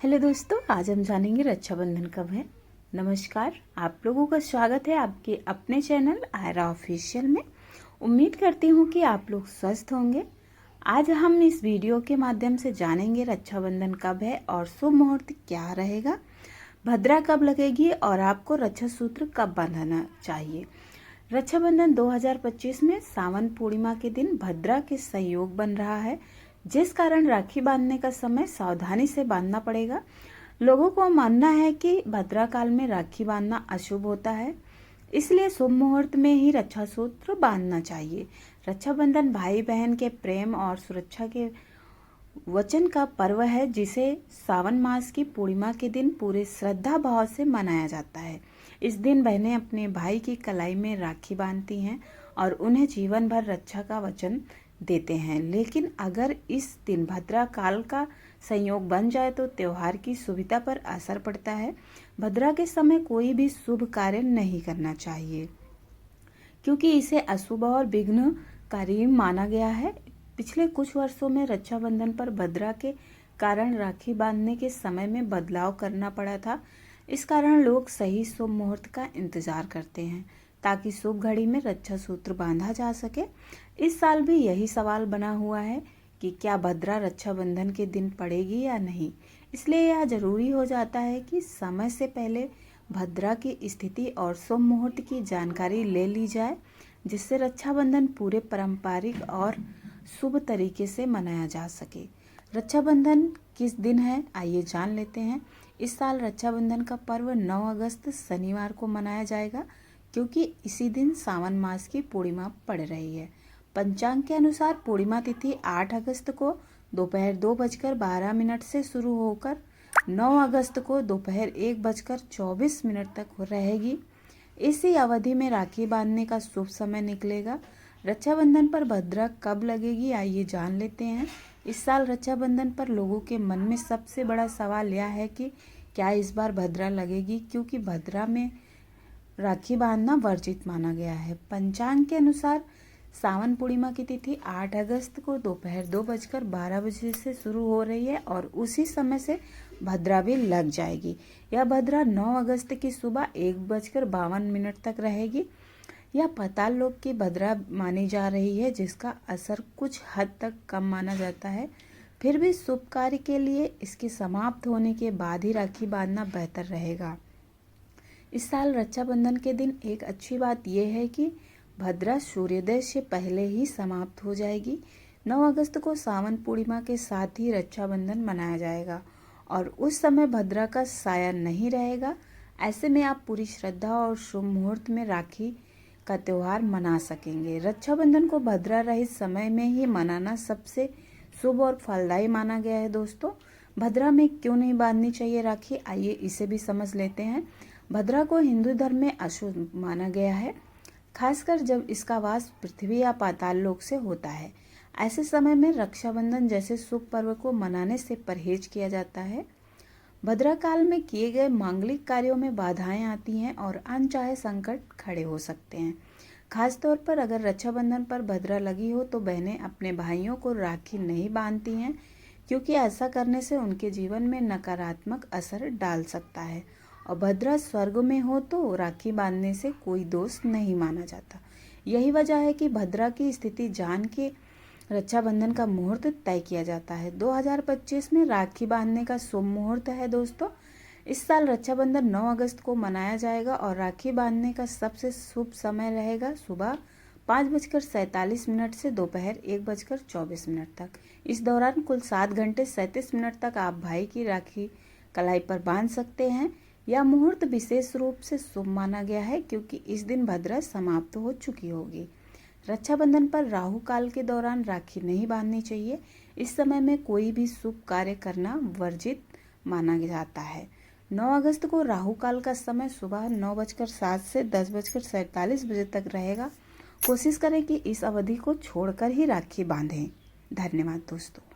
Hello दोस्तों, आज हम जानेंगे रक्षाबंधन कब है। नमस्कार, आप लोगों का स्वागत है आपके अपने चैनल आयरा ऑफिशियल में। उम्मीद करती हूँ कि आप लोग स्वस्थ होंगे। आज हम इस वीडियो के माध्यम से जानेंगे रक्षाबंधन कब है और शुभ मुहूर्त क्या रहेगा, भद्रा कब लगेगी और आपको रक्षा सूत्र कब बांधना चाहिए। रक्षाबंधन 2025 में सावन पूर्णिमा के दिन भद्रा के संयोग बन रहा है, जिस कारण राखी बांधने का समय सावधानी से बांधना पड़ेगा। लोगों को मानना है कि भद्रा काल में राखी बांधना अशुभ होता है, इसलिए शुभ मुहूर्त में ही रक्षा सूत्र बांधना चाहिए। रक्षाबंधन भाई बहन के प्रेम और सुरक्षा के वचन का पर्व है, जिसे सावन मास की पूर्णिमा के दिन पूरे श्रद्धा भाव से मनाया जाता है। इस दिन बहनें अपने भाई की कलाई में राखी बांधती हैं और उन्हें जीवन भर रक्षा का वचन देते हैं। लेकिन अगर इस दिन भद्रा काल का संयोग बन जाए तो त्योहार की शुभता पर असर पड़ता है। भद्रा के समय कोई भी शुभ कार्य नहीं करना चाहिए, क्योंकि इसे अशुभ और विघ्नकारी माना गया है। पिछले कुछ वर्षों में रक्षाबंधन पर भद्रा के कारण राखी बांधने के समय में बदलाव करना पड़ा था। इस कारण लोग सही शुभ मुहूर्त का इंतजार करते हैं, ताकि शुभ घड़ी में रक्षा सूत्र बांधा जा सके। इस साल भी यही सवाल बना हुआ है कि क्या भद्रा रक्षाबंधन के दिन पड़ेगी या नहीं। इसलिए यह जरूरी हो जाता है कि समय से पहले भद्रा की स्थिति और शुभ मुहूर्त की जानकारी ले ली जाए, जिससे रक्षाबंधन पूरे पारंपरिक और शुभ तरीके से मनाया जा सके। रक्षाबंधन किस दिन है, आइए जान लेते हैं। इस साल रक्षाबंधन का पर्व 9 अगस्त शनिवार को मनाया जाएगा, क्योंकि इसी दिन सावन मास की पूर्णिमा पड़ रही है। पंचांग के अनुसार पूर्णिमा तिथि 8 अगस्त को दोपहर 2:12 से शुरू होकर 9 अगस्त को दोपहर 1:24 तक रहेगी। इसी अवधि में राखी बांधने का शुभ समय निकलेगा। रक्षाबंधन पर भद्रा कब लगेगी, आइए जान लेते हैं। इस साल रक्षाबंधन पर लोगों के मन में सबसे बड़ा सवाल यह है कि क्या इस बार भद्रा लगेगी, क्योंकि भद्रा में राखी बांधना वर्जित माना गया है। पंचांग के अनुसार सावन पूर्णिमा की तिथि 8 अगस्त को दोपहर 2:12 से शुरू हो रही है और उसी समय से भद्रा भी लग जाएगी। यह भद्रा 9 अगस्त की सुबह 1:52 तक रहेगी। यह पाताल लोक की भद्रा मानी जा रही है, जिसका असर कुछ हद तक कम माना जाता है। फिर भी शुभ कार्य के लिए इसके समाप्त होने के बाद ही राखी बांधना बेहतर रहेगा। इस साल रक्षाबंधन के दिन एक अच्छी बात यह है कि भद्रा सूर्योदय से पहले ही समाप्त हो जाएगी। 9 अगस्त को सावन पूर्णिमा के साथ ही रक्षाबंधन मनाया जाएगा और उस समय भद्रा का साया नहीं रहेगा। ऐसे में आप पूरी श्रद्धा और शुभ मुहूर्त में राखी का त्योहार मना सकेंगे। रक्षाबंधन को भद्रा रहित समय में ही मनाना सबसे शुभ और फलदायी माना गया है। दोस्तों, भद्रा में क्यों नहीं बांधनी चाहिए राखी, आइए इसे भी समझ लेते हैं। भद्रा को हिंदू धर्म में अशुभ माना गया है, खासकर जब इसका वास पृथ्वी या पाताल लोक से होता है। ऐसे समय में रक्षाबंधन जैसे शुभ पर्व को मनाने से परहेज किया जाता है। भद्रा काल में किए गए मांगलिक कार्यों में बाधाएं आती हैं और अनचाहे संकट खड़े हो सकते हैं। खास तौर पर अगर रक्षाबंधन पर भद्रा लगी हो तो बहनें अपने भाइयों को राखी नहीं बांधती हैं, क्योंकि ऐसा करने से उनके जीवन में नकारात्मक असर डाल सकता है। और भद्रा स्वर्ग में हो तो राखी बांधने से कोई दोष नहीं माना जाता। यही वजह है कि भद्रा की स्थिति जान के रक्षाबंधन का मुहूर्त तय किया जाता है। 2025 में राखी बांधने का शुभ मुहूर्त है। दोस्तों, इस साल रक्षाबंधन 9 अगस्त को मनाया जाएगा और राखी बांधने का सबसे शुभ समय रहेगा सुबह 5:47 से दोपहर 1:24 तक। इस दौरान कुल 7 घंटे 37 मिनट तक आप भाई की राखी कलाई पर बांध सकते हैं। यह मुहूर्त विशेष रूप से शुभ माना गया है, क्योंकि इस दिन भद्रा समाप्त हो चुकी होगी। रक्षाबंधन पर राहु काल के दौरान राखी नहीं बांधनी चाहिए। इस समय में कोई भी शुभ कार्य करना वर्जित माना जाता है। 9 अगस्त को राहु काल का समय सुबह 9:07 से 10:47 बजे तक रहेगा। कोशिश करें कि इस अवधि को छोड़कर ही राखी बांधें। धन्यवाद दोस्तों।